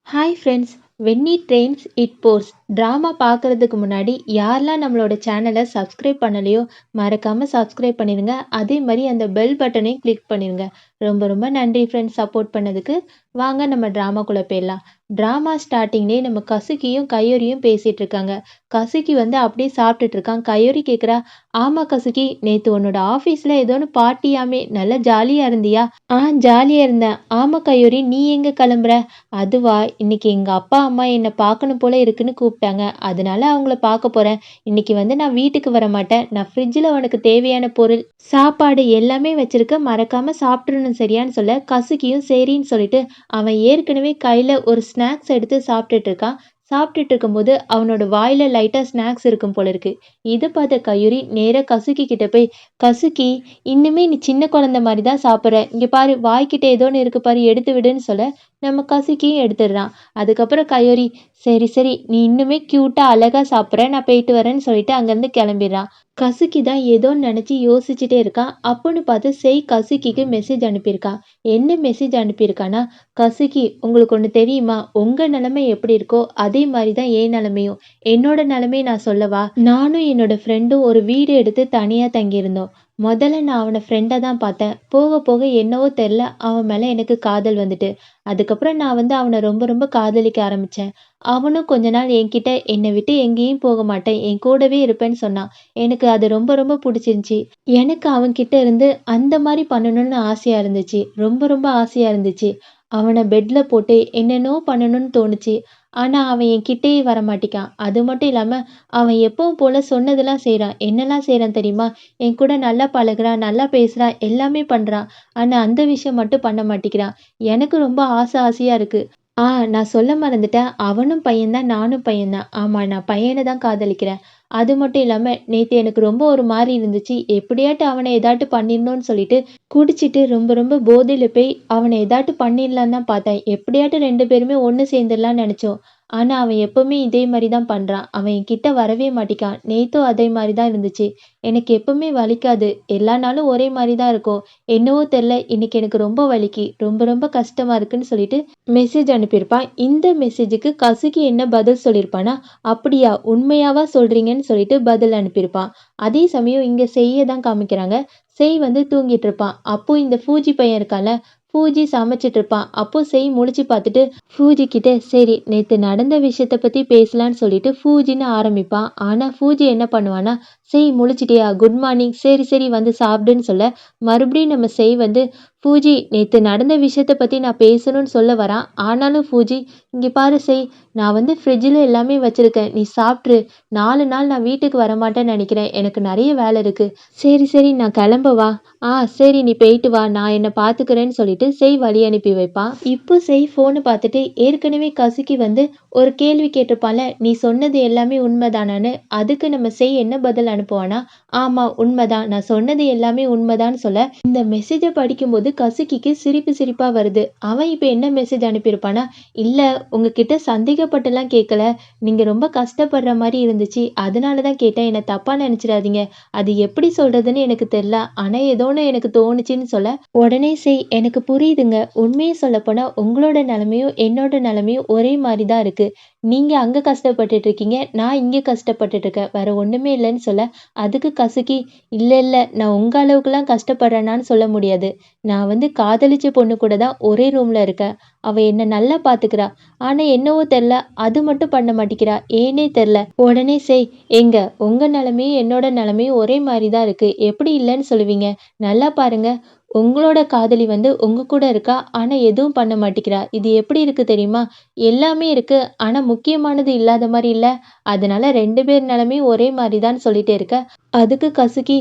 Hi friends. When it rains it pours drama பார்க்குறதுக்கு முன்னாடி யாரெல்லாம் நம்மளோட சேனலை சப்ஸ்கிரைப் பண்ணலையோ மறக்காமல் சப்ஸ்கிரைப் பண்ணிடுங்க. அதே மாதிரி அந்த பெல் பட்டனையும் கிளிக் பண்ணிடுங்க. ரொம்ப ரொம்ப நன்றி ஃப்ரெண்ட்ஸ் சப்போர்ட் பண்ணதுக்கு. வாங்க நம்ம ட்ராமாக்குள்ளே போயிடலாம். ட்ராமா ஸ்டார்டிங்லேயே நம்ம கசுக்கியும் கையோரியும் பேசிகிட்டு இருக்காங்க. கசுக்கி வந்து அப்படியே சாப்பிட்டுட்டு இருக்கான். கையோரி கேட்குறா, ஆமாம் கசுக்கி, நேற்று உன்னோட ஆஃபீஸில் ஏதோன்னு பார்ட்டியாமே, நல்லா ஜாலியாக இருந்தியா? ஜாலியாக இருந்தேன். ஆமாம் கையோரி, நீ எங்கே கிளம்புற? அதுவா, இன்னைக்கு எங்கள் அப்பா அம்மா என்னை பார்க்கணும் போல இருக்குன்னு கூப்பிட்டாங்க. அதனால அவங்கள பார்க்க போகிறேன். இன்னைக்கு வந்து நான் வீட்டுக்கு வர மாட்டேன். நான் ஃப்ரிட்ஜில் உனக்கு தேவையான பொருள், சாப்பாடு எல்லாமே வச்சிருக்க, மறக்காமல் சாப்பிட்றணும் சரியான்னு சொல்ல கசுக்கியும் சரின்னு சொல்லிட்டு அவன் ஏற்கனவே கையில் ஒரு ஸ்நாக்ஸ் எடுத்து சாப்பிட்டுட்டு இருக்கான். சாப்பிட்டுட்டு இருக்கும்போது அவனோட வாயில் லைட்டாக ஸ்நாக்ஸ் இருக்கும் போல இருக்கு. இதை பார்த்த கயூரி நேராக கசுக்கி கிட்ட போய், கசுக்கி, இன்னுமே நீ சின்ன குழந்தை மாதிரி தான் சாப்பிட்ற. இங்கே பாரு, வாய்க்கிட்ட ஏதோன்னு இருக்கு பாரு, எடுத்து விடுன்னு சொல்ல நம்ம கசுக்கியும் எடுத்துடுறான். அதுக்கப்புறம் கயூரி, சரி சரி, நீ இன்னுமே க்யூட்டாக அழகாக சாப்பிட்ற, நான் போயிட்டு வரேன்னு சொல்லிட்டு அங்கேருந்து கிளம்பிடுறான். கசுக்கி தான் ஏதோன்னு நினச்சி யோசிச்சுட்டே இருக்கான். அப்போன்னு பார்த்து கசுக்கிக்கு மெசேஜ் அனுப்பியிருக்கான். என்ன மெசேஜ் அனுப்பியிருக்கான்னா, கசுக்கி, உங்களுக்கு ஒன்று தெரியுமா? உங்கள் நிலைமை எப்படி இருக்கோ அதே மாதிரி தான் என் நிலைமையும். என்னோட நிலைமையை நான் சொல்லவா? நானும் என்னோட ஃப்ரெண்டும் ஒரு வீடு எடுத்து தனியாக தங்கியிருந்தோம். முதல்ல நான் அவனை ஃப்ரெண்டாக தான் பார்த்தேன். போக போக என்னவோ தெரில, அவன் மேலே எனக்கு காதல் வந்துட்டு. அதுக்கப்புறம் நான் வந்து அவனை ரொம்ப ரொம்ப காதலிக்க ஆரம்பித்தேன். அவனும் கொஞ்ச நாள் என்கிட்ட என்னை விட்டு எங்கேயும் போக மாட்டேன், என் கூடவே இருப்பேன்னு சொன்னான். எனக்கு அது ரொம்ப ரொம்ப பிடிச்சிருந்துச்சி. எனக்கு அவன்கிட்ட இருந்து அந்த மாதிரி பண்ணணும்னு ஆசையாக இருந்துச்சு. ரொம்ப ரொம்ப ஆசையாக இருந்துச்சு. அவனை பெட்டில் போட்டு என்னென்னோ பண்ணணும்னு தோணுச்சு. ஆனால் அவன் என் கிட்டேயே வரமாட்டிக்கான். அது மட்டும் இல்லாமல் அவன் எப்பவும் போல் சொன்னதெல்லாம் செய்கிறான். என்னெல்லாம் செய்கிறான் தெரியுமா? என் கூட நல்லா பழகுறான், நல்லா பேசுகிறான், எல்லாமே பண்ணுறான். ஆனால் அந்த விஷயம் மட்டும் பண்ண மாட்டேங்கிறான். எனக்கு ரொம்ப ஆசையாக இருக்குது. நான் சொல்ல மறந்துட்டேன். அவனும் பையன்தான், நானும் பையன்தான். ஆமாம், நான் பையனை தான் காதலிக்கிறேன். அது மட்டும் இல்லாமல் நேற்று எனக்கு ரொம்ப ஒரு மாதிரி இருந்துச்சு. எப்படியாட்டு அவனை ஏதாட்டு பண்ணிடணும்னு சொல்லிட்டு குடிச்சிட்டு ரொம்ப ரொம்ப போதையில் போய் அவனை ஏதாட்டு பண்ணிடலான்னு தான் பார்த்தேன். எப்படியாட்டு 2 பேருமே ஒன்று சேர்ந்துடலான்னு நினச்சோம். ஆனால் அவன் எப்பவுமே இதே மாதிரி தான் பண்ணுறான். அவன் என்கிட்ட வரவே மாட்டிக்கான். நேற்றும் அதே மாதிரி தான் இருந்துச்சு. எனக்கு எப்பவுமே வலிக்காது. எல்லா நாளும் ஒரே மாதிரி தான் இருக்கும். என்னவோ தெரில, இன்னைக்கு எனக்கு ரொம்ப வலிக்கு, ரொம்ப ரொம்ப கஷ்டமாக இருக்குன்னு சொல்லிட்டு மெசேஜ் அனுப்பியிருப்பான். இந்த மெசேஜுக்கு கசுகி என்ன பதில் சொல்லியிருப்பானா, அப்படியா, உண்மையாவா சொல்கிறீங்கன்னு சொல்லிட்டு பதில் அனுப்பியிருப்பான். அதே சமயம் இங்கே செய்ய தான் காமிக்கிறாங்க. வந்து தூங்கிட்டு இருப்பான். அப்போ இந்த ஃபூஜி பையன் இருக்கான்ல, ஃபூஜி சமைச்சிட்டு இருப்பான். அப்போ முழிச்சு பார்த்துட்டு ஃபூஜி கிட்ட, சரி நேற்று நடந்த விஷயத்தை பற்றி பேசலான்னு சொல்லிட்டு ஃபூஜின்னு ஆரம்பிப்பான். ஆனால் ஃபூஜி என்ன பண்ணுவான்னா, முழிச்சிட்டியா, குட் மார்னிங், சரி சரி வந்து சாப்பிடுன்னு சொல்ல மறுபடியும் நம்ம வந்து, ஃபூஜி, நேற்று நடந்த விஷயத்தை பற்றி நான் பேசணும்னு சொல்ல வரான். ஆனாலும் ஃபூஜி, இங்கே பாரு நான் வந்து ஃப்ரிட்ஜில் எல்லாமே வச்சுருக்கேன், நீ சாப்பிட்ரு. 4 நாள் நான் வீட்டுக்கு வரமாட்டேன்னு நினைக்கிறேன். எனக்கு நிறைய வேலை இருக்குது. சரி சரி, நான் கிளம்பவா? சரி, நீ போயிட்டு வா, நான் என்னை பார்த்துக்கிறேன்னு சொல்லிட்டு வழி அனுப்பி வைப்பான். இப்போ ஃபோனை பார்த்துட்டு ஏற்கனவே கசுக்கி வந்து ஒரு கேள்வி கேட்டிருப்பான்ல, நீ சொன்னது எல்லாமே உண்மைதானான்னு. அதுக்கு நம்ம என்ன பதில் அனுப்புவானா, ஆமாம் உண்மைதான், நான் சொன்னது எல்லாமே உண்மைதான்னு சொல்ல இந்த மெசேஜை படிக்கும்போது கசுக்கிக்கு சிரிப்பாக வருது. அவன் இப்போ என்ன மெசேஜ் அனுப்பியிருப்பானா, இல்லை உங்ககிட்ட சந்தேகப்பட்டுலாம் கேட்கல, நீங்கள் ரொம்ப கஷ்டப்படுற மாதிரி இருந்துச்சு, அதனால தான் கேட்டேன், என்னை தப்பாக நினச்சிடாதீங்க. அது எப்படி சொல்கிறதுன்னு எனக்கு தெரில, ஆனால் ஏதோன்னு எனக்கு தோணுச்சின்னு சொல்ல உடனே எனக்கு புரியுதுங்க. உண்மையை சொல்லப்போனால் உங்களோட நிலமையும் என்னோட நிலமையும் ஒரே மாதிரி தான் இருக்குது. நீங்கள் அங்கே கஷ்டப்பட்டுட்டு இருக்கீங்க, நான் இங்கே கஷ்டப்பட்டுட்டு இருக்கேன், வேற ஒன்றுமே இல்லைன்னு சொல்ல அதுக்கு கசுக்கி, இல்லை இல்லை, நான் உங்கள் அளவுக்குலாம் கஷ்டப்படுறேனான்னு சொல்ல முடியாது. நான் வந்து காதலிச்ச பொண்ணு கூட தான் ஒரே ரூமில் இருக்கேன். அவள் என்னை நல்லா பார்த்துக்கிறா. ஆனால் என்னவோ தெரில, அது மட்டும் பண்ண மாட்டேங்கிறா, ஏனே தெரில. உடனே எங்க உங்கள் நிலமையும் என்னோட நிலமையும் ஒரே மாதிரி தான் இருக்குது, எப்படி இல்லைன்னு சொல்லுவீங்க? நல்லா பாருங்க, உங்களோட காதலி வந்து உங்க கூட இருக்கா, ஆனால் எதுவும் பண்ண மாட்டேங்கிறா. இது எப்படி இருக்கு தெரியுமா? எல்லாமே இருக்கு, ஆனால் முக்கியமானது இல்லாத மாதிரி இல்லை. அதனால 2 பேர் நிலமையும் ஒரே மாதிரி தான் சொல்லிட்டே இருக்க. அதுக்கு கசுக்கி,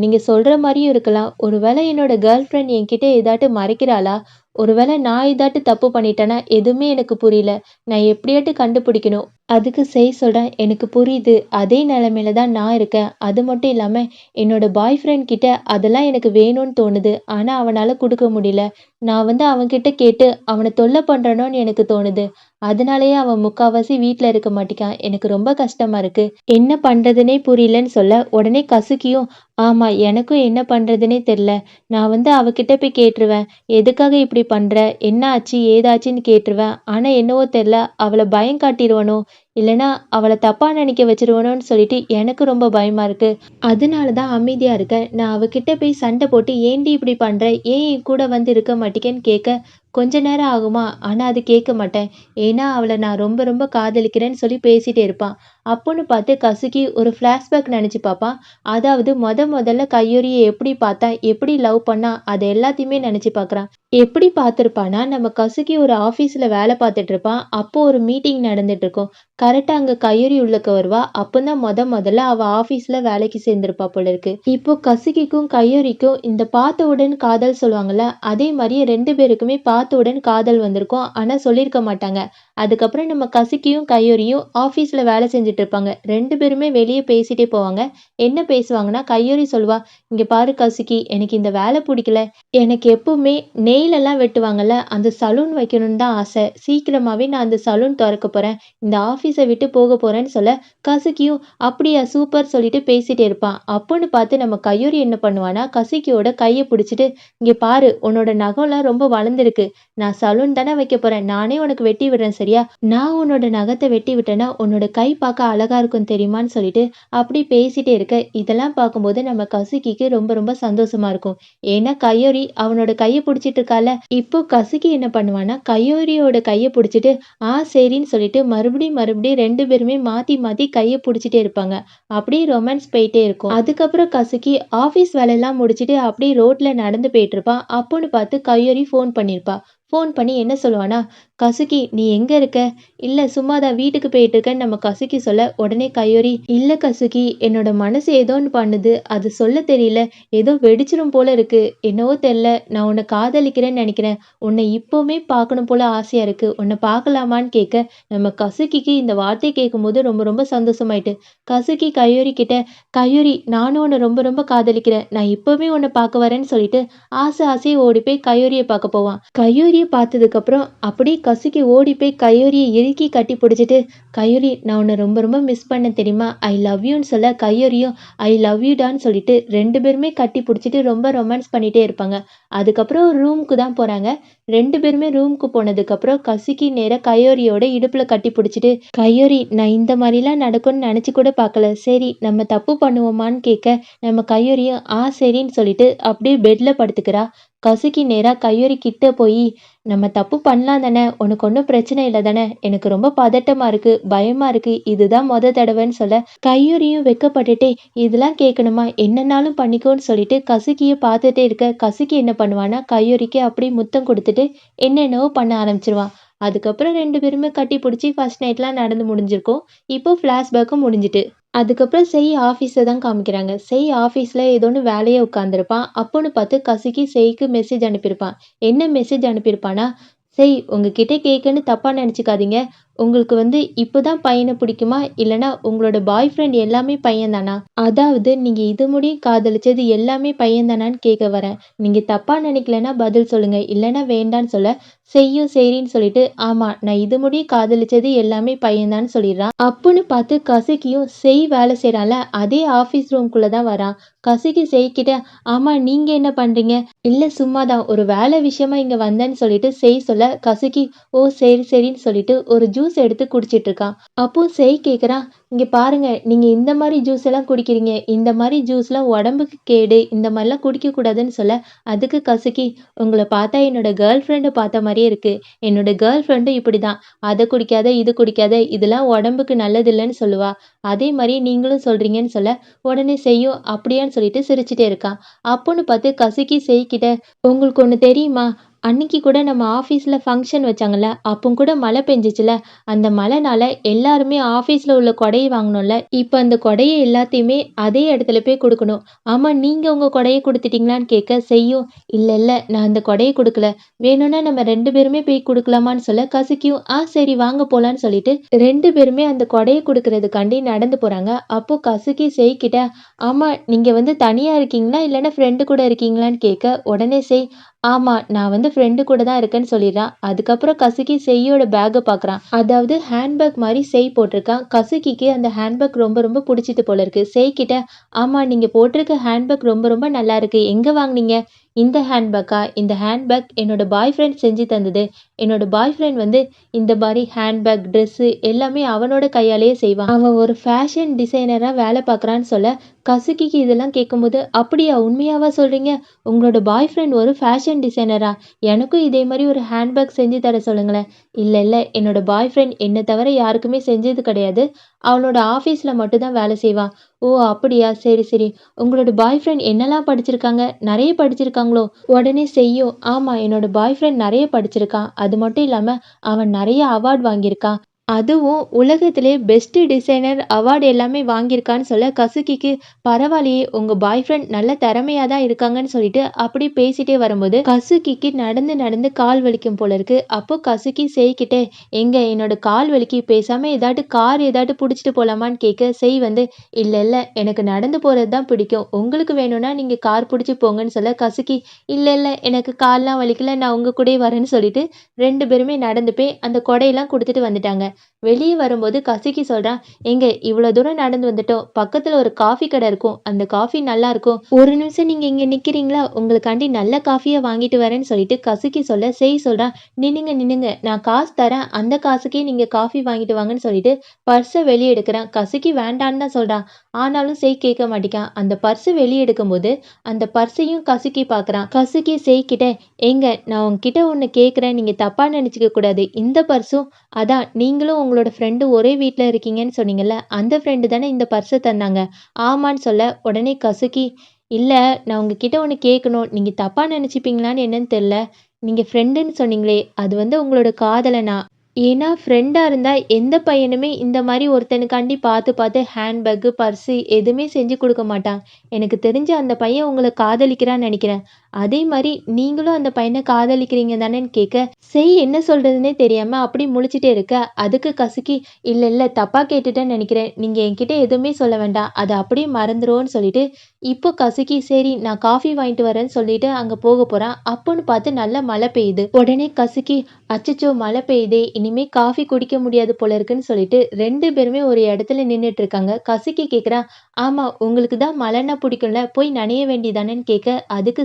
நீங்க சொல்ற மாதிரியும் இருக்கலாம். ஒருவேளை என்னோட கேர்ள் ஃப்ரெண்ட் என்கிட்ட ஏதாட்டு மறைக்கிறாளா? ஒருவேளை நான் ஏதாட்டு தப்பு பண்ணிட்டேன்னா எதுவுமே எனக்கு புரியல. நான் எப்படியாட்டு கண்டுபிடிக்கணும். அதுக்கு செய் சொல்றேன், "எனக்கு புரியுது. அதே நிலைமையில தான் நான் இருக்கேன். அது மட்டும் இல்லாம என்னோட பாய் ஃப்ரெண்ட் கிட்ட அதெல்லாம் எனக்கு வேணும்னு தோணுது. ஆனா அவனால குடுக்க முடியல. நான் அவன்கிட்ட கேட்டு அவன தொல்ல பண்றேனோன்னு எனக்கு தோணுது. அதனாலேயே அவன் முக்காவாசி வீட்ல இருக்க மாட்டிக்கான். எனக்கு ரொம்ப கஷ்டமா இருக்கு. என்ன பண்றதுன்னே புரியலன்னு சொல்ல, உடனே கசுக்கியும், "ஆமா, எனக்கும் என்ன பண்றதுன்னே தெரியல. நான் அவகிட்ட போய் கேட்டுருவேன். எதுக்காக இப்படி பண்ற? என்ன ஆச்சு? ஏதாச்சுன்னு கேட்டுருவேன். ஆனா என்னவோ தெரியல, அவள பயம் காட்டிருவனோ, இல்லன்னா அவள தப்பா நினைக்க வச்சுருவனோன்னு சொல்லிட்டு எனக்கு ரொம்ப பயமா இருக்கு. அதனால தான் அமைதியா இருக்கேன். நான் அவகிட்ட போய் சண்டை போட்டு, "ஏன்டி இப்படி பண்ற? ஏன் என் கூட இருக்க மாட்டேங்கன்னு?" கேட்க கொஞ்ச நேரம் ஆகுமா, ஆனா அது கேட்க மாட்டேன். ஏன்னா அவள நான் ரொம்ப ரொம்ப காதலிக்கிறேன்னு சொல்லி பேசிட்டே இருப்பான். அப்போன்னு பார்த்து கசுகி ஒரு ஃப்ளாஷ்பேக் நெனச்சு பார்ப்பான். அதாவது மொதல்ல கையோரிய எப்படி பார்த்தான், எப்படி லவ் பண்ணான், அது எல்லாத்தையுமே நெனச்சு பார்க்குறான். எப்படி பார்த்துருப்பான்னா, நம்ம கசுகி ஒரு ஆஃபீஸ்ல வேலை பார்த்துட்டு இருப்பான். அப்போ ஒரு மீட்டிங் நடந்துட்டு இருக்கும். கரெக்ட்டா அங்க கயரி உள்ளக்க வருவா. அப்பதான் மொதல்ல அவ ஆஃபீஸ்ல வேலைக்கு சேர்ந்திருப்பா போல இருக்கு. இப்போ கசுகிக்கும் கயோரிக்கும் இந்த பார்த்தவுடன் காதல் சொல்லுவாங்கல்ல, அதே மாரி 2 பேருக்குமே பார்த்தவுடன் காதல் வந்திருக்கும். ஆனா சொல்லியிருக்க மாட்டாங்க. அதுக்கப்புறம் நம்ம கசுகியும் கயோரியும் ஆஃபீஸ்ல வேலை செஞ்சுட்டு இருப்பாங்க. 2 பேருமே வெளிய பேசிட்டே போவாங்க. என்ன பேசுவாங்கன்னா, கயோரி சொல்லுவா, "இங்க பாரு கசுகி, எனக்கு இந்த வேலை புடிக்கல. எனக்கு எப்பவுமே நெயில் எல்லாம் வெட்டுவாங்கல்ல, அந்த சலூன் வைக்கணும்னு தான் ஆசை. சீக்கிரமாவே நான் அந்த சலூன் தொறக்க போறேன். இந்த ஆஃபீஸ விட்டு போக போறேன்னு சொல்ல, கசுகியும் அப்படியா சூப்பர் சொல்லிட்டு பேசிட்டே இருப்பான். அப்போன்னு பார்த்து நம்ம கயூரி என்ன பண்ணுவான்னா, கசுகியோட கைய புடிச்சுட்டு, "இங்க பாரு, உன்னோட நகம்லாம் ரொம்ப வளர்ந்திருக்கு. நான் சலூன் தானே வைக்க போறேன். நானே உனக்கு வெட்டி விடுறேன் சரியா? நான் உன்னோட நகத்த வெட்டி விட்டேன்னா, உன்னோட கை பார்க்க அழகா இருக்கும் தெரியுமான்னு?" சொல்லிட்டு அப்படி பேசிட்டே இருக்க, இதெல்லாம் பார்க்கும்போது நம்ம கசுகிக்கு ரொம்ப ரொம்ப சந்தோஷமா இருக்கும். ஏன்னா கயோரி அவனோட கைய புடிச்சிட்டு இருக்கால. இப்போ கசுகி என்ன பண்ணுவான்னா, கயோரியோட கைய புடிச்சிட்டு, சரின்னு சொல்லிட்டு மறுபடியும் 2 பேருமே மாத்தி மாத்தி கைய புடிச்சிட்டே இருப்பாங்க. அப்படியே ரொமான்ஸ் போயிட்டே இருக்கும். அதுக்கப்புறம் கசுகி ஆஃபீஸ் வேலையெல்லாம் முடிச்சுட்டு அப்படியே ரோட்ல நடந்து போயிட்டு இருப்பான். அப்போன்னு பார்த்து கயோரி ஃபோன் பண்ணியிருப்பா. ஃபோன் பண்ணி என்ன சொல்லுவான்னா, "கசுகி நீ எங்க இருக்க?" "இல்ல சும்மா தான் வீட்டுக்கு போயிட்டு இருக்கேன்னு" நம்ம கசுகி சொல்ல, உடனே கயோரி, "இல்ல கசுகி, என்னோட மனசு ஏதோன்னு பண்ணுது. அது சொல்ல தெரியல. ஏதோ வெடிச்சிரும் போல இருக்கு. என்னவோ தெரியல. நான் உன்னை காதலிக்கிறேன்னு நினைக்கிறேன். உன்னை இப்பவுமே பார்க்கணும் போல ஆசையா இருக்கு. உன்னை பார்க்கலாமான்னு?" கேட்க, நம்ம கசுகிக்கு இந்த வார்த்தைய கேட்கும்போது ரொம்ப ரொம்ப சந்தோஷமாயிட்டு. கசுகி கயோரி கிட்ட, "கயோரி நானும் உன்னை ரொம்ப ரொம்ப காதலிக்கிறேன். நான் இப்பவே உன்னை பார்க்க வரேன்னு" சொல்லிட்டு ஆசையா ஓடி போய் கயோரிய பார்க்க போவான். கயோரிய பார்த்ததுக்கப்புறம் அப்படியே கசுகி ஓடி போய் கயோரிய இறுக்கி கட்டி பிடிச்சிட்டு, "கயோரி நான் உன்னை ரொம்ப ரொம்ப மிஸ் பண்ணேன் தெரியுமா? ஐ லவ் யூன்னு" சொல்ல, கயோரியும் ஐ லவ் யூ டான்னு சொல்லிட்டு 2 பேருமே கட்டி புடிச்சிட்டு ரொம்ப ரொமான்ஸ் பண்ணிட்டே இருப்பாங்க. அதுக்கப்புறம் ரூமுக்கு தான் போறாங்க. 2 பேருமே ரூமுக்கு போனதுக்கப்புறம் கசுகி நேரா கயோரியோட இடுப்புல கட்டி புடிச்சிட்டு, "கயோரி நான் இந்த மாரிலாம் நடக்கும்னு நெனச்சு கூட பார்க்கல. சரி நம்ம தப்பு பண்ணுவோமான்னு?" கேட்க, நம்ம கயோரியும் சரின்னு சொல்லிட்டு அப்படியே பெட்ல படுத்துக்கிறா. கசுகி நேரா கயோரி கிட்ட போயி, "நம்ம தப்பு பண்ணலாம் தானே? உனக்கு ஒண்ணும் பிரச்சனை இல்ல தானே? எனக்கு ரொம்ப பதட்டமா இருக்கு, பயமா இருக்கு. இதுதான் தடவைன்னு" சொல்ல, கையுறையும் வெட்கப்பட்டுட்டே, "இதெல்லாம் கேட்கணுமா? என்னன்னாலும் பண்ணிக்கோன்னு" சொல்லிட்டு கசுகிய பார்த்துட்டே இருக்க, கசுகி என்ன பண்ணுவான்னா, கையுறைக்கு அப்படியே முத்தம் குடுத்துட்டு என்னென்னவோ பண்ண ஆரம்பிச்சுருவான். அதுக்கப்புறம் 2 பேருமே கட்டி புடிச்சு ஃபர்ஸ்ட் நைட்லாம் நடந்து முடிஞ்சிருக்கும். இப்போ ஃப்ளாஷ்பேக்கும் முடிஞ்சுட்டு. அதுக்கப்புறம் ஆஃபீஸ தான் காமிக்கிறாங்க. ஆஃபீஸ்ல ஏதோன்னு வேலையா உட்காந்துருப்பான். அப்போன்னு பார்த்து கசுகி செய்க்கு மெசேஜ் அனுப்பியிருப்பான். என்ன மெசேஜ் அனுப்பியிருப்பான்னா, உங்ககிட்ட கேட்கன்னு தப்பா நெனச்சுக்காதீங்க. உங்களுக்கு இப்போ தான் பையன பிடிக்குமா? இல்லன்னா உங்களோட பாய் ஃப்ரெண்ட் எல்லாமே பையன் தானா? அதாவது நீங்க இது முடியும் காதலிச்சது எல்லாமே பையன் தானான்னு கேட்க வரேன். நீங்க தப்பா நினைக்கலன்னா பதில் சொல்லுங்க. இல்லன்னா வேண்டான்னு சொல்ல, செய்யும் சரின்னு சொல்லிட்டு, ஆமா நான் இது முடியும் காதலிச்சது எல்லாமே பையன் தான்னு சொல்லிடுறான். அப்புன்னு பார்த்து கசக்கியும் வேலை செய்றான்ல, அதே ஆஃபீஸ் ரூம்குள்ள தான் வரான். கசக்கி கிட்ட, ஆமா நீங்க என்ன பண்றீங்க? இல்ல சும்மா தான் ஒரு வேலை விஷயமா இங்க வந்தேன்னு சொல்லிட்டு சொல்ல, கசக்கி ஓ சரி சரின்னு சொல்லிட்டு ஒரு ஜூஸ் எடுத்து குடிச்சிட்டு இருக்கான். அப்போ கேட்குறான், இங்க பாருங்க நீங்க இந்த மாதிரி ஜூஸ் எல்லாம் குடிக்கிறீங்க. இந்த மாதிரி ஜூஸ்லாம் உடம்புக்கு கேடு. இந்த மாதிரிலாம் குடிக்கக்கூடாதுன்னு சொல்ல, அதுக்கு கசக்கி, உங்கள பார்த்தா என்னோட கேர்ள் ஃப்ரெண்ட பார்த்த மாரியே இருக்கு. என்னோட கேர்ள் ஃப்ரெண்டும் இப்படிதான். அத குடிக்காத, இது குடிக்காத, இதெல்லாம் உடம்புக்கு நல்லதில்லன்னு சொல்லுவா. அதே மாரி நீங்களும் சொல்றீங்கன்னு சொல்ல, உடனே அப்படியான்னு சொல்லிட்டு சிரிச்சுட்டே இருக்கான். அப்போன்னு பார்த்து கசக்கி கிட்ட, உங்களுக்கு ஒண்ணு தெரியுமா? அன்னைக்கு கூட நம்ம ஆஃபீஸ்ல ஃபங்ஷன் வச்சாங்கல்ல, அப்போ கூட மழை பெஞ்சுச்சுல்ல, அந்த மழைனால எல்லாருமே ஆஃபீஸ்ல உள்ள கொடைய வாங்குனோம்ல, இப்ப அந்த கொடைய எல்லாத்தையுமே அதே இடத்துல போய் குடுக்கணும். ஆமா, நீங்க உங்க கொடைய குடுத்துட்டீங்களான்னு கேட்க செய்யும், இல்ல இல்ல நான் அந்த கொடைய குடுக்கல. வேணும்னா நம்ம 2 பேருமே போய் குடுக்கலாமான்னு சொல்ல, கசக்கியும் சரி வாங்க போலான்னு சொல்லிட்டு 2 பேருமே அந்த கொடைய குடுக்கறதுக்காண்டி நடந்து போறாங்க. அப்போ கசக்கி செய்கிட்ட, ஆமா நீங்க வந்து தனியா இருக்கீங்களா? இல்லன்னா ஃப்ரெண்டு கூட இருக்கீங்களான்னு கேட்க, உடனே செய் ஆமா. நான் வந்து ஃப்ரெண்டு கூட தான் இருக்கேன்னு சொல்லிடுறான். அதுக்கப்புறம் கசுகி செய்யோட பேக்க பார்க்குறான். அதாவது ஹேண்ட்பேக் மாரி செய் போட்டிருக்கான். கசுகிக்கு அந்த ஹேண்ட்பேக் ரொம்ப ரொம்ப புடிச்சிட்டு போல இருக்கு. செய்கிட்ட, ஆமா நீங்க போட்டிருக்க ஹேண்ட்பேக் ரொம்ப ரொம்ப நல்லா இருக்கு. எங்க வாங்குனீங்க? இந்த ஹேண்ட்பேக்கா? இந்த ஹேண்ட்பேக் என்னோட பாய் ஃப்ரெண்ட் செஞ்சு தந்தது. என்னோட பாய் ஃப்ரெண்ட் வந்து இந்த மாரி ஹேண்ட்பேக், ட்ரெஸ்ஸு எல்லாமே அவனோட கையாலேயே செய்வான். அவன் ஒரு ஃபேஷன் டிசைனரா வேலை பார்க்குறான்னு சொல்ல, கசுகிக்கு இதெல்லாம் கேட்கும்போது, அப்படியா? உண்மையாவா சொல்றீங்க? உங்களோட பாய் ஃப்ரெண்ட் ஒரு ஃபேஷன் டிசைனரா? எனக்கும் இதே மாரி ஒரு ஹேண்ட்பேக் செஞ்சு தர சொல்லுங்களேன். இல்ல, இல்ல. என்னோட பாய் ஃப்ரெண்ட் என்ன தவிர யாருக்குமே செஞ்சது கிடையாது. அவனோட ஆஃபீஸ்ல மட்டும் தான் வேலை செய்வான். ஓ! அப்படியா? சரி, சரி. உங்களோட பாய் ஃப்ரெண்ட் என்னலாம் படிச்சிருக்காங்க? நெறைய படிச்சிருக்காங்களோ? உடனே செய்யும். ஆமா, என்னோட பாய் ஃப்ரெண்ட் நெறைய படிச்சிருக்கான். அது மட்டும் இல்லாம அவன் நெறைய அவார்ட் வாங்கியிருக்கான். அதுவும் உலகத்திலேயே பெஸ்ட் டிசைனர் அவார்ட் எல்லாமே வாங்கியிருக்கான்னு சொல்ல, கசுகிக்கு பரவாயில்லையே உங்க பாய் ஃப்ரெண்ட் நல்ல திறமையா தான் இருக்காங்கன்னு சொல்லிட்டு அப்படி பேசிட்டே வரும்போது, கசுகிக்கு நடந்து நடந்து கால் வலிக்கும் போல இருக்கு. அப்போ கசுகி செய்கிட்ட, எங்க என்னோட கால் வலிக்கு பேசாம ஏதாட்டு கார் ஏதாட்டு புடிச்சிட்டு போலாமான்னு கேட்க, செய் வந்து இல்ல இல்ல எனக்கு நடந்து போறது தான் பிடிக்கும். உங்களுக்கு வேணும்னா நீங்க கார் புடிச்சு போங்கன்னு சொல்ல, கசுகி இல்ல இல்ல எனக்கு கால்லாம் வலிக்கல நான் உங்க கூடயே வரேன்னு சொல்லிட்டு 2 பேருமே நடந்து போய் அந்த கொடையெல்லாம் குடுத்துட்டு வந்துட்டாங்க. வெளிய வரும்போது கசக்கி சொல்றான், "ஏங்க இவ்வளோ தூரம் நடந்து வந்துட்டோம். பக்கத்துல ஒரு காஃபி கடை இருக்கும். அந்த காஃபி நல்லாருக்கும். ஒரு நிமிஷம் நீங்க இங்க நிக்கிறீங்களா? உங்களுக்காண்டி நல்ல காஃபியா வாங்கிட்டு வரேன்னு" சொல்லிட்டு கசக்கி சொல்ல, செய் சொல்றான், "நின்னுங்க நின்னுங்க. நான் காசு தரேன். அந்த காசுக்கே நீங்க காஃபி வாங்கிட்டு வாங்கன்னு" சொல்லிட்டு பர்ஸ வெளிய எடுக்குறான். கசக்கி வேண்டான்னு தான் சொல்றான். ஆனாலும் செய் கேட்க மாட்டேங்கான். அந்த பர்ஸ வெளிய எடுக்கும்போது, அந்த பர்ஸையும் கசக்கி பார்க்குறான். கசக்கி செய்கிட்ட, "ஏங்க நான் உங்ககிட்ட ஒண்ணு கேட்குறேன். நீங்க தப்பா நெனச்சுக்க கூடாது. இந்த பர்ஸும் அதான் நீங்களும் உங்களோட ஃப்ரெண்டும் ஒரே வீட்ல இருக்கீங்கன்னு சொன்னீங்கல்ல, அந்த ஃப்ரெண்டு தானே இந்த பர்ஸ தந்தாங்க?" ஆமான்னு சொல்ல, உடனே கசுகி, "இல்ல நான் உங்ககிட்ட ஒண்ணு கேட்கணும். நீங்க தப்பா நெனச்சுப்பீங்களான்னு என்னன்னு தெரியல. நீங்க ஃப்ரெண்டுன்னு சொன்னீங்களே, அது வந்து உங்களோட காதலனா?" ஏன்னா ஃப்ரெண்டா இருந்தா எந்த பையனுமே இந்த மாரி ஒருத்தனுக்காண்டி பார்த்து பார்த்து ஹேண்ட்பேக்கு, பர்ஸு எதுவுமே செஞ்சு குடுக்க மாட்டான். எனக்கு தெரிஞ்சு அந்த பையன் உங்கள காதலிக்கிறான்னு நெனைக்கிறேன். அதே மாரி நீங்களும் அந்த பையன காதலிக்கிறீங்க தானேன்னு கேட்க, என்ன சொல்றதுன்னே தெரியாம அப்படி முழிச்சுட்டே இருக்க, அதுக்கு கசுக்கி, "இல்ல இல்ல தப்பா கேட்டுட்டேன்னு நெனைக்கிறேன். நீங்க என்கிட்ட எதுவுமே சொல்ல வேண்டாம். அத அப்படியே மறந்துருவோம்ன்னு" சொல்லிட்டு, இப்போ கசுக்கி சரி நான் காஃபி வாங்கிட்டு வரேன்னு சொல்லிட்டு அங்க போக போறான். அப்போன்னு பார்த்து நல்ல மழை பெய்யுது. உடனே கசுக்கி, அச்சச்சோ! மழை பெய்யுதே! இனிமே காஃபி குடிக்க முடியாது போல இருக்குன்னு சொல்லிட்டு 2 பேருமே ஒரு இடத்துல நின்னுட்டு இருக்காங்க. கசக்கி கேட்குறான், "ஆமா, உங்களுக்கு தான் மழைன்னா பிடிக்கும்ல, போய் நனைய வேண்டியதானேன்னு" கேட்க, அதுக்கு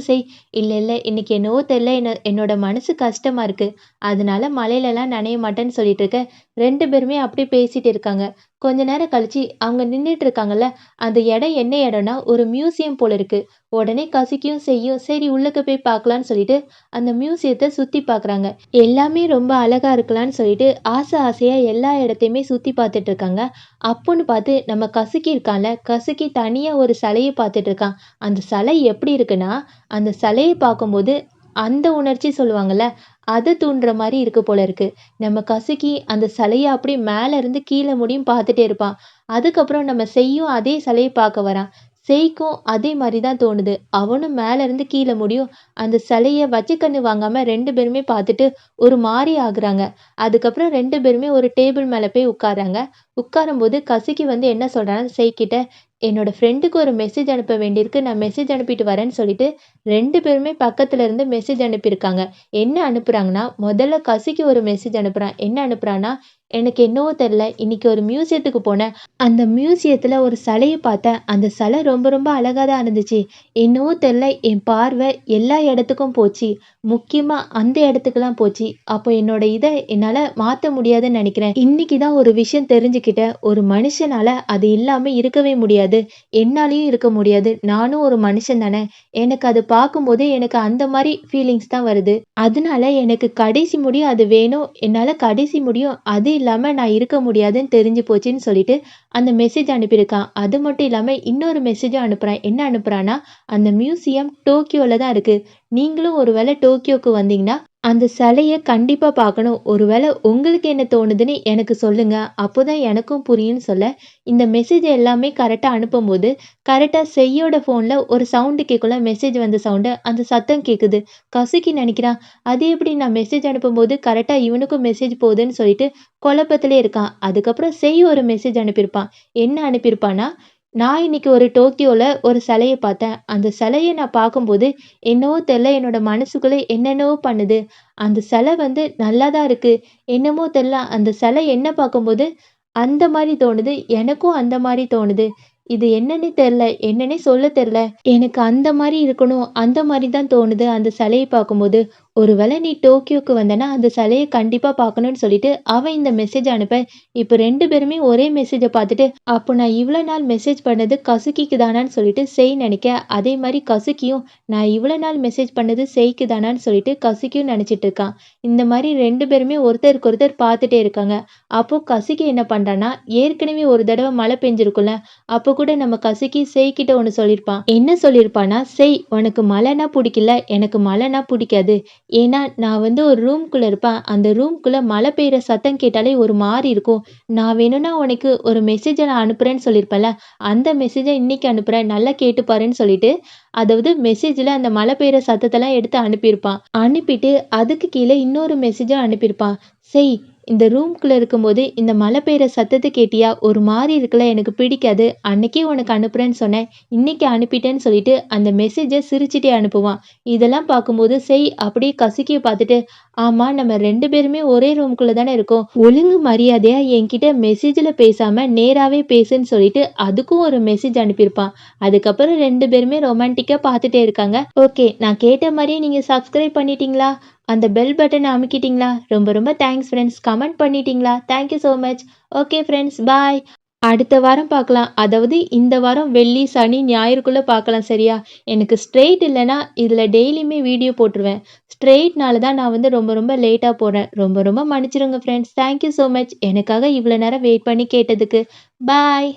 "இல்ல, இல்ல இன்னைக்கு என்னவோ தெரியல என்னோட மனசு கஷ்டமா இருக்கு. அதனால மழையிலலாம் நனைய மாட்டேன்னு" சொல்லிட்டு இருக்க, 2 பேருமே அப்படியே பேசிட்டு இருக்காங்க. கொஞ்ச நேரம் கழிச்சு அவங்க நின்னுட்டு இருக்காங்கல்ல, அந்த இடம் என்ன இடம்னா, ஒரு மியூசியம் போல இருக்கு. உடனே கசக்கியும் சரி உள்ளக்க போய் பார்க்கலான்னு சொல்லிட்டு அந்த மியூசியத்த சுத்தி பார்க்குறாங்க. எல்லாமே ரொம்ப அழகா இருக்கலான்னு சொல்லிட்டு ஆசையா எல்லா இடத்தையுமே சுத்தி பார்த்துட்டு இருக்காங்க. அப்போன்னு பார்த்து நம்ம கசுக்கி இருக்கான்ல, கசுக்கி தனியா ஒரு சிலைய பார்த்துட்டு இருக்கான். அந்த சிலை எப்படி இருக்குன்னா, அந்த சிலைய பார்க்கும்போது அந்த உணர்ச்சி சொல்லுவாங்கல்ல, அத தூண்டுற மாரி இருக்கு போல இருக்கு. நம்ம கசுக்கி அந்த சிலைய அப்படியே மேல இருந்து கீழ முடியும் பார்த்துட்டே இருப்பான். அதுக்கப்புறம் நம்ம செய்யும் அதே சிலைய பார்க்க வரான். செய்க்கும் அதே மாரி தான் தோணுது. அவனும் மேல இருந்து கீழ முடியும் அந்த சிலைய வச்ச கண்ணு வாங்காம 2 பேருமே பார்த்துட்டு ஒரு மாரி ஆகுறாங்க. அதுக்கப்புறம் 2 பேருமே ஒரு டேபிள் மேல போய் உட்கார்றாங்க. உட்காரும்போது கசக்கி வந்து என்ன சொல்றான்னா, செய்கிட்ட என்னோட ஃப்ரெண்டுக்கு ஒரு மெசேஜ் அனுப்ப வேண்டியிருக்கு. நான் மெசேஜ் அனுப்பிட்டு வரேன்னு சொல்லிட்டு 2 பேருமே பக்கத்துல இருந்து மெசேஜ் அனுப்பியிருக்காங்க. என்ன அனுப்புறாங்கன்னா, முதல்ல கசிக்கு ஒரு மெசேஜ் அனுப்புறான். என்ன அனுப்புறான்னா, "எனக்கு என்னவோ தெரியல. இன்னைக்கு ஒரு மியூசியத்துக்கு போனேன். அந்த மியூசியத்துல ஒரு சிலைய பார்த்தேன். அந்த சிலை ரொம்ப ரொம்ப அழகா தான் இருந்துச்சு. என்னவோ தெரியல என் பார்வை எல்லா இடத்துக்கும் போச்சு. முக்கியமா அந்த இடத்துக்குலாம் போச்சு. அப்போ என்னோட இத என்னால மாத்த முடியாதுன்னு நினைக்கிறேன். இன்னைக்கு தான் ஒரு விஷயம் தெரிஞ்சுக்கிட்டேன். ஒரு மனுஷனால அது இல்லாம இருக்கவே முடியாது. முடியாது. என்னாலயும் இருக்க முடியாது. நானும் ஒரு மனுஷன் தானே! எனக்கு அது பார்க்கும்போது எனக்கு அந்த மாரி ஃபீலிங்ஸ் தான் வருது. அதனால எனக்கு கடைசி முடியும் அது வேணும். என்னால கடைசி முடியும் அது இல்லாம நான் இருக்க முடியாதுன்னு தெரிஞ்சு போச்சுன்னு சொல்லிட்டு, அந்த மெசேஜ் அனுப்பியிருக்கான். அது மட்டும் இல்லாம இன்னொரு மெசேஜும் அனுப்புறான். என்ன அனுப்புறான்னா, அந்த மியூசியம் டோக்கியோல தான் இருக்கு. நீங்களும் ஒரு வேள டோக்கியோக்கு வந்தீங்கன்னா, அந்த சிலைய கண்டிப்பா பார்க்கணும். ஒரு வேள உங்களுக்கு என்ன தோணுதுன்னு எனக்கு சொல்லுங்க. அப்போதான் எனக்கும் புரியும்னு சொல்ல, இந்த மெசேஜ் எல்லாமே கரெக்ட்டா அனுப்பும்போது, கரெக்ட்டா செய்யோட ஃபோன்ல ஒரு சவுண்ட் கேட்கும்ல, மெசேஜ் வந்த சவுண்டு. அந்த சத்தம் கேட்குது. கசுகி நெனைக்கிறான், அது எப்படி நான் மெசேஜ் அனுப்பும்போது கரெக்ட்டா இவனுக்கும் மெசேஜ் போகுதுன்னு சொல்லிட்டு குழப்பத்திலே இருக்கான். அதுக்கப்புறம் செய் ஒரு மெசேஜ் அனுப்பியிருப்பான். என்ன அனுப்பியிருப்பான்னா, நான் இன்னைக்கு ஒரு டோக்கியோல ஒரு சிலைய பார்த்தேன். அந்த சிலைய நான் பார்க்கும்போது, என்னவோ தெர்ல என்னோட மனசுக்குள்ள என்னென்னவோ பண்ணுது. அந்த சிலை வந்து நல்லா தான் இருக்கு. என்னமோ தெர்ல அந்த சிலை என்ன பார்க்கும்போது அந்த மாரி தோணுது. எனக்கும் அந்த மாரி தோணுது. இது என்னன்னே தெர்ல. என்னன்னே சொல்ல தெர்ல. எனக்கு அந்த மாரி இருக்கணும். அந்த மாரி தான் தோணுது அந்த சிலைய பார்க்கும்போது. ஒரு வேள நீ டோக்கியோக்கு வந்தன்னா, அந்த சிலைய கண்டிப்பா பார்க்கணும்னு சொல்லிட்டு, அவன் இந்த மெசேஜ அனுப்ப, இப்ப 2 பேருமே ஒரே மெசேஜ பார்த்துட்டு, அப்போ நான் இவ்வளோ நாள் மெசேஜ் பண்ணது கசுகிக்கு தானான்னு சொல்லிட்டு செய் நெனைக்க, அதே மாரி கசுகியும் நான் இவ்வளோ நாள் மெசேஜ் பண்ணது செய்க்கு தானான்னு சொல்லிட்டு கசுகியும் நெனச்சிட்டு இருக்கான். இந்த மாரி 2 பேருமே ஒருத்தருக்கு ஒருத்தர் பார்த்துட்டே இருக்காங்க. அப்போ கசுகி என்ன பண்றான்னா, ஏற்கனவே ஒரு தடவ மழை பெஞ்சிருக்கும்ல, அப்போ கூட நம்ம கசுகி செய்கிட்ட ஒண்ணு சொல்லியிருப்பான். என்ன சொல்லியிருப்பான்னா, "செய் உனக்கு மழைன்னா புடிக்கல, எனக்கு மழைன்னா புடிக்காது. ஏன்னா, நான் வந்து ஒரு ரூம்குள்ள இருப்பேன். அந்த ரூம்குள்ள மழை பெய்யுற சத்தம் கேட்டாலே ஒரு மாரி இருக்கும். நான் வேணும்னா உனக்கு ஒரு மெசேஜ நான் அனுப்புறேன்னு சொல்லியிருப்பேன்ல, அந்த மெசேஜ இன்னைக்கு அனுப்புறேன். நல்லா கேட்டு பாருன்னு சொல்லிட்டு, அதாவது மெசேஜ்ல அந்த மழை பெய்யுற சத்தத்தெல்லாம் எடுத்து அனுப்பியிருப்பான். அனுப்பிட்டு அதுக்கு கீழ இன்னொரு மெசேஜும் அனுப்பியிருப்பான். "செய் இந்த ரூம்குள்ள இருக்கும்போது இந்த மழை பெய்யுற சத்தத்த கேட்டியா? ஒரு மாரி இருக்குல்ல எனக்கு பிடிக்காது. அன்னைக்கே உனக்கு அனுப்புறேன்னு சொன்னேன். இன்னைக்கு அனுப்பிட்டேன்னு" சொல்லிட்டு அந்த மெசேஜ சிரிச்சுட்டே அனுப்புவான். இதெல்லாம் பார்க்கும்போது செய் அப்படியே கசுக்கிய பார்த்துட்டு, ஆமா நம்ம 2 பேருமே ஒரே ரூம்குள்ள தானே இருக்கோம். ஒழுங்கு மரியாதையா என்கிட்ட மெசேஜ்ல பேசாம நேராவே பேசுன்னு சொல்லிட்டு அதுக்கும் ஒரு மெசேஜ் அனுப்பியிருப்பான். அதுக்கப்புறம் 2 பேருமே ரொமான்டிக்கா பார்த்துட்டே இருக்காங்க. ஓகே, நான் கேட்ட மாரியே நீங்க சப்ஸ்கிரைப் பண்ணிட்டீங்களா? அந்த பெல் பட்டன அமுக்கிட்டீங்களா? ரொம்ப ரொம்ப தேங்க்ஸ் ஃப்ரெண்ட்ஸ். கமெண்ட் பண்ணிட்டீங்களா? Thank you so much. Okay friends, bye. அடுத்த வாரம் பார்க்கலாம். அதாவது இந்த வாரம் வெள்ளி, சனி, ஞாயிறுக்குள்ள பார்க்கலாம் சரியா? எனக்கு ஸ்ட்ரெய்ட் இல்லன்னா, இதுல டெய்லியுமே வீடியோ போட்டுருவேன். ஸ்ட்ரெய்ட்னால தான் நான் வந்து ரொம்ப ரொம்ப லேட்டா போடுறேன். ரொம்ப ரொம்ப மன்னிச்சிடுங்க friends. Thank you so much. எனக்காக இவ்வளோ நேரம் வெயிட் பண்ணி கேட்டதுக்கு. பாய்.